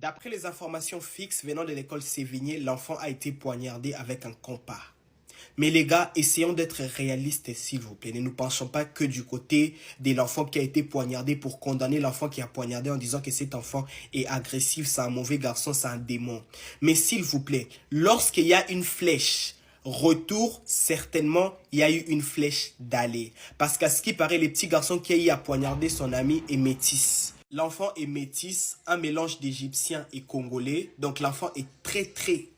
D'après les informations fixes venant de l'école Sévigné, l'enfant a été poignardé avec un compas. Mais les gars, essayons d'être réalistes s'il vous plaît. Ne nous penchons pas que du côté de l'enfant qui a été poignardé pour condamner l'enfant qui a poignardé en disant que cet enfant est agressif, c'est un mauvais garçon, c'est un démon. Mais s'il vous plaît, lorsqu'il y a une flèche retour, certainement, il y a eu une flèche d'aller. Parce qu'à ce qui paraît, le petit garçon qui a poignardé son ami est métis. L'enfant est métis, un mélange d'égyptien et congolais. Donc l'enfant est très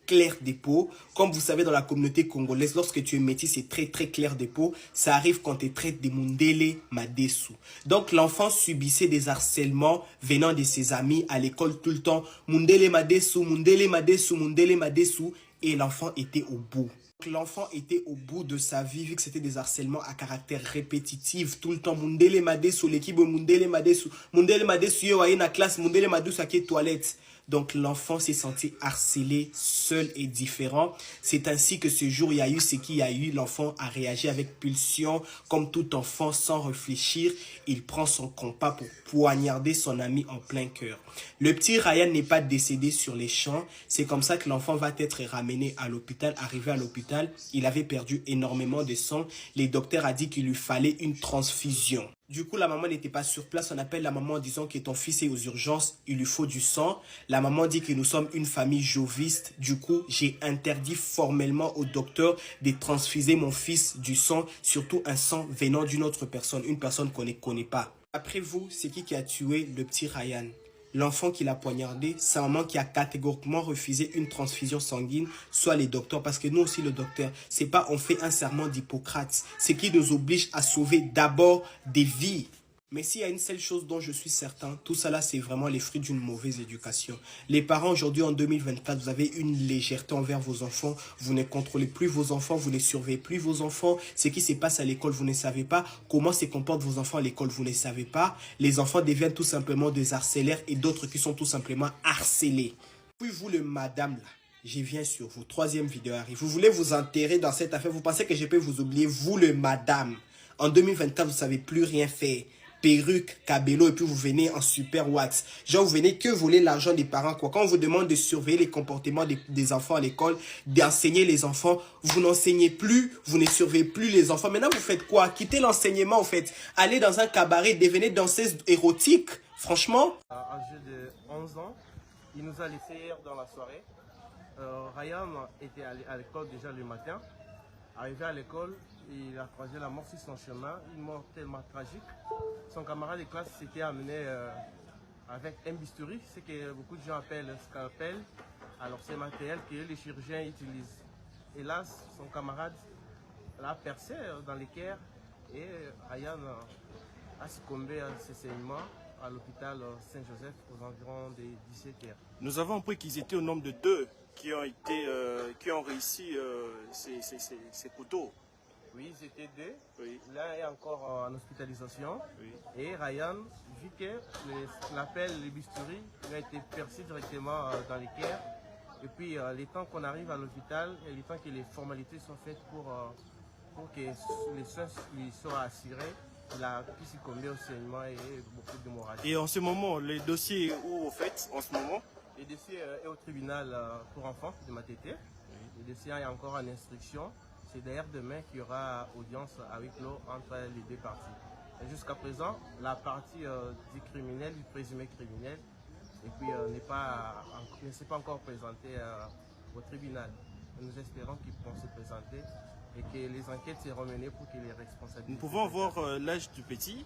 clair de peau. Comme vous savez, dans la communauté congolaise, lorsque tu es métis, c'est très clair de peau. Ça arrive quand tu traites des Mundele Madesu. Donc l'enfant subissait des harcèlements venant de ses amis à l'école tout le temps. Mundele Madesu, Mundele Madesu, Mundele Madesu. Et l'enfant était au bout. L'enfant était au bout de sa vie vu que c'était des harcèlements à caractère répétitif tout le temps. Mundele Madesu, l'équipe Mundele Madesu, Mundele Madesu yo aye na classe, Mundele Madesu à toilette. Donc l'enfant s'est senti harcelé, seul et différent. C'est ainsi que ce jour, il y a eu ce qu'il y a eu. L'enfant a réagi avec pulsion, comme tout enfant, sans réfléchir. Il prend son compas pour poignarder son ami en plein cœur. Le petit Ryan n'est pas décédé sur les champs. C'est comme ça que l'enfant va être ramené à l'hôpital. Arrivé à l'hôpital, il avait perdu énormément de sang. Les docteurs ont dit qu'il lui fallait une transfusion. Du coup, la maman n'était pas sur place. On appelle la maman en disant que ton fils est aux urgences. Il lui faut du sang. La maman dit que nous sommes une famille joviste. Du coup, j'ai interdit formellement au docteur de transfuser mon fils du sang, surtout un sang venant d'une autre personne, une personne qu'on ne connaît pas. Après vous, c'est qui a tué le petit Ryan? L'enfant qui l'a poignardé, sa maman qui a catégoriquement refusé une transfusion sanguine, soit les docteurs, parce que nous aussi le docteur, c'est pas on fait un serment d'Hippocrate, c'est qui nous oblige à sauver d'abord des vies. Mais s'il y a une seule chose dont je suis certain, tout ça là c'est vraiment les fruits d'une mauvaise éducation. Les parents aujourd'hui en 2024, vous avez une légèreté envers vos enfants, vous ne contrôlez plus vos enfants, vous ne surveillez plus vos enfants, ce qui se passe à l'école vous ne savez pas, comment se comportent vos enfants à l'école vous ne savez pas, les enfants deviennent tout simplement des harcelaires et d'autres qui sont tout simplement harcelés. Puis vous le madame là, je viens sur vous, troisième vidéo arrive, vous voulez vous enterrer dans cette affaire, vous pensez que je peux vous oublier, vous le madame, en 2024 vous ne savez plus rien faire. Perruque, cabello et puis vous venez en super wax. Genre vous venez que voler l'argent des parents quoi. Quand on vous demande de surveiller les comportements des enfants à l'école, d'enseigner les enfants, vous n'enseignez plus, vous ne surveillez plus les enfants. Maintenant vous faites quoi? Quittez l'enseignement en fait. Allez dans un cabaret, devenez danseuse érotique. Franchement. À l'âge de 11 ans, il nous a laissé hier dans la soirée. Ryan était à l'école déjà le matin. Arrivé à l'école, il a croisé la mort sur son chemin, une mort tellement tragique. Son camarade de classe s'était amené avec un bistouri, ce que beaucoup de gens appellent scalpel. Alors c'est matériel que les chirurgiens utilisent. Hélas, son camarade l'a percé dans l'équerre et Ryan a succombé à ses saignements à l'hôpital Saint-Joseph aux environs des 17h. Nous avons appris qu'ils étaient au nombre de 2 qui ont réussi ces couteaux. Oui, ils étaient 2. Oui. L'un est encore en hospitalisation. Oui. Et Ryan, vu que l'appel, le bistouri, il a été percé directement dans l'équerre. Et puis, les temps qu'on arrive à l'hôpital et les temps que les formalités sont faites pour que les soins lui soient assurés, il a pu succomber au saignement et beaucoup d'hémorragie. Et en ce moment, le dossier est où au fait, en ce moment? Le dossier est au tribunal pour enfants de Matete. Le dossier est encore en instruction. C'est d'ailleurs demain qu'il y aura audience à huis clos entre les deux parties. Jusqu'à présent, la partie du criminel, du présumé criminel, et puis ne s'est pas encore présenté au tribunal. Nous espérons qu'ils pourront se présenter et que les enquêtes seront menées pour que les responsabilités... Nous pouvons voir l'âge du petit.